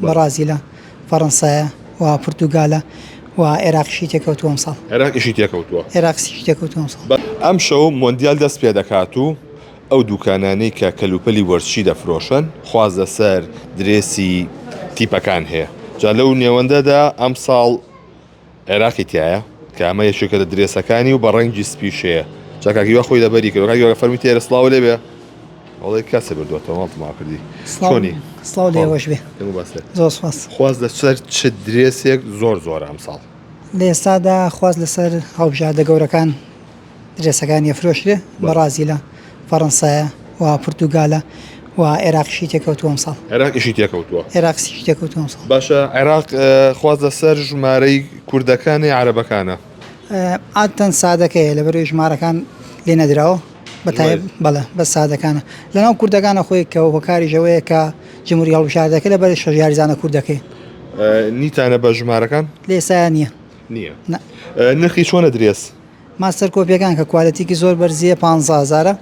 برازيل فرنسا وبرتغال وعراق شي تێکەوتووە ئەمساڵ عێراقیشی تێکەوتووە عێراق تێکەوتووە ئەمساڵ ئەم شەو مۆندیال دەست پێ دەکات و ئەو دوکانانەی کە کەلوپەلی وەرزشی دەفرۆشن خواز لەسەر درێسی تیپەکان هەیە جا لەو نێوەندەدا ئەم ساڵ عێراقی تایە کە ئەمە یەکێکە لە درێسەکانی و بە ڕەنگی سپیشەیە جاکاکیوە خۆی لەبەری کردەکە فەرمی تێرە سڵاو لێ بێ ئەڵێ کەسە بردوێتەوە ماڵتما کردی چۆنی سڵاو لێوەش بێ زۆر سپاس خواز لەسەر چ درێسێک زۆرە ئەم ساڵ لە ئێستادا خواز لەسەر هەڵبژاردە گەورەکان درێسەکان یەفرۆشرێ بەرازیلە فەڕەنسایە و پورتوگالە و عێراقیشی تێکەوتووە ئەمساڵ عێراقیشی تێکەوتووە عێراقیشی تێکەوتووە ئەمساڵ باشە عێراق خواز لەسەر ژمارەی کوردەکانی عەرەبەکانە عادەتەن سادەکەیە لەبەرەوەی ژمارەکان لێ نەدراوە بەڵێ بە سادەکانە لەناو کوردەکانە خۆی کە هۆکاری ژەوەیە کە جمهوری هەڵبژاردەکە لەبەر شەژاریزانە کوردەکەی نیتانە بە ژمارەکان لە ئێستا نییە نرخی چۆنە درێس ماستەر کۆپیەکان کە کوالەتیکی زۆر بەرزیە 15,000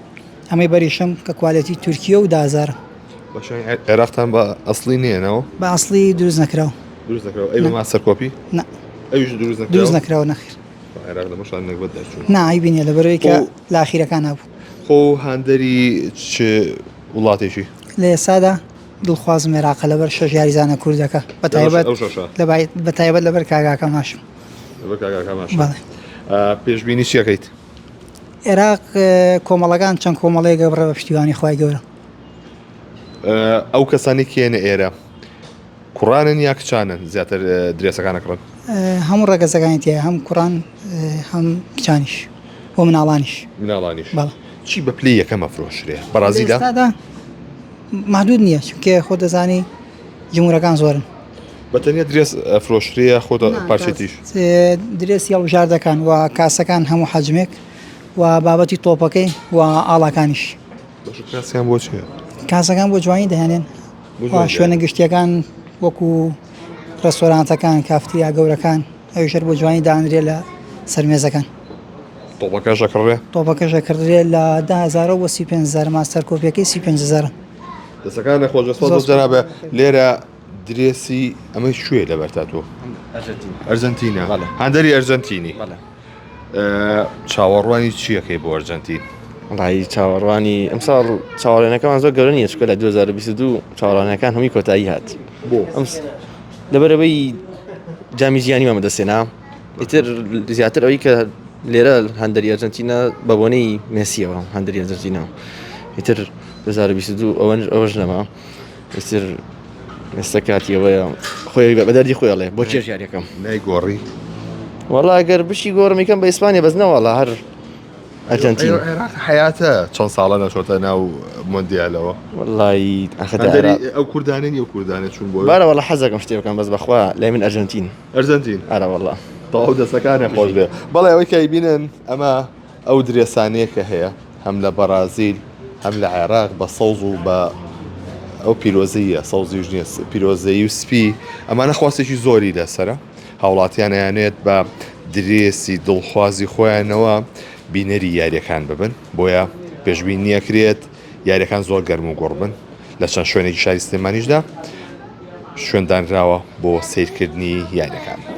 ئەمەی بەریشم کە کوالەتی تورکیە و 10,000 عێراقتان بە ئەسڵی نییەنەوە بە ئەسڵی دروست نەکراوە ئەی بە ماستەر کۆپی ئەویش دروست نەکراوە نەخیر نای بینە لەبەرەوەی کە لە ئاخیرەکان هەبوو خۆ هەندەری چ وڵاتێکی لە ئێسادا دڵخوازم عێراقە لەبەر شەژاریزانە کوردەکە بەتایبەت لەبەر کاگاکە ماشم پێشبینی چیەکەیت عێراق کۆمەڵەکان چەند کۆمەڵەیە گەبڕە بە پشتیوانی خوای گەورە ئەو کەسانی کێنە ئێرە کوڕانن یا کچانن زیاتر درێسەکانە کڕن هەموو ڕێگەزەکانی تێ هەم کوڕان هەم کچانیش بۆ مناڵانیش چی بە پلی یەکەمە فرۆشرێ بەرازیلە محدود نییە چونکە خۆ دەزانی جمهورەکان زۆرن بەتەنیا درێس فرۆشریە خۆ پارچێتیش درێسی هەڵبژاردەکان و کاسەکان هەموو حەجمێک و بابەتی تۆپەکەی و ئاڵاکانیش کاسیان بۆ چیە کاسەکان بۆ جوانی دەهێنێن شوێنە گشتیەکان وەکو ڕێستۆرانتەکان کافتریا گەورەکان ئەوشەر بۆ جوانی دانرێ لە سەرمێزەکان تۆپەکەشە کردرێ لە 10,000 و 35,000 ماستەر کۆپیەکەی 35,000 دەسەکانە خۆش جەنابە لێرە درێسی ئەمەی شوێ لەبەرتاتۆ ئەرجەنتینە هەندەری ئەرجەنتینی چاوەڕوانی چیەکەی بۆ ئەرجەنتین ڕای چاوەڕوانی ئەمساڵ چاوەڕێنەکەمان زۆر گەورە نیە چکە لە 2022 چاوەڕوانەکان هەمی کۆتایی هات بۆ لەبەرەوەی جامی ژیانی مەمەدەستێنا ئیتر زیاتر ئەوەی کە لێرە هەندەری ئەرجەنتینە بە بۆنەی مێسیەوە هەندەری ئەرجەنتینە ئیتر 2022 ئەوەش نەما ئیتر مێستا کاتیەوەیە خۆی بەدەردی خۆیڵێ بۆ چێ ژیارەکەم نایگۆڕی وەڵا ئەگەر بشی گۆڕمیکەم بە ئیسپانیا بەزنەوەڵا هەر ئەرجەنتین حیاتە چەند ساڵە نەچۆتە ناو مۆندیالەوە وەڵی ئەو کوردانن و کوردانە چون بۆ بارە وەڵا حەزەکەم شتێکەکەم بەس بەخوا لای من ئەرجەنتین ئەرە وەڵا تەواو دەسەکانە خۆش بێ بەڵێ ئەوەی کە بینن ئەمە ئەو درێسانەیە کە هەیە هەم لە بەرازیل هەم لە عێراق بە سەوز و بە ئەو پیرۆزەیە سەوزی ژنیە پیرۆزەیی و سپی ئەمانە خواستێکی زۆری لەسرە هاوڵاتیان یانێت بە درێسی دڵخوازی خۆیانەوە بینەری یاریەکان ببن بۆیە پێشبین نیەکرێت یاریەکان زۆر گەرم و گۆڕ بن لە چەند شوێنێکی شاری سلێمانیشدا شوێندانراوە بۆ سیرکردنی یاریەکان.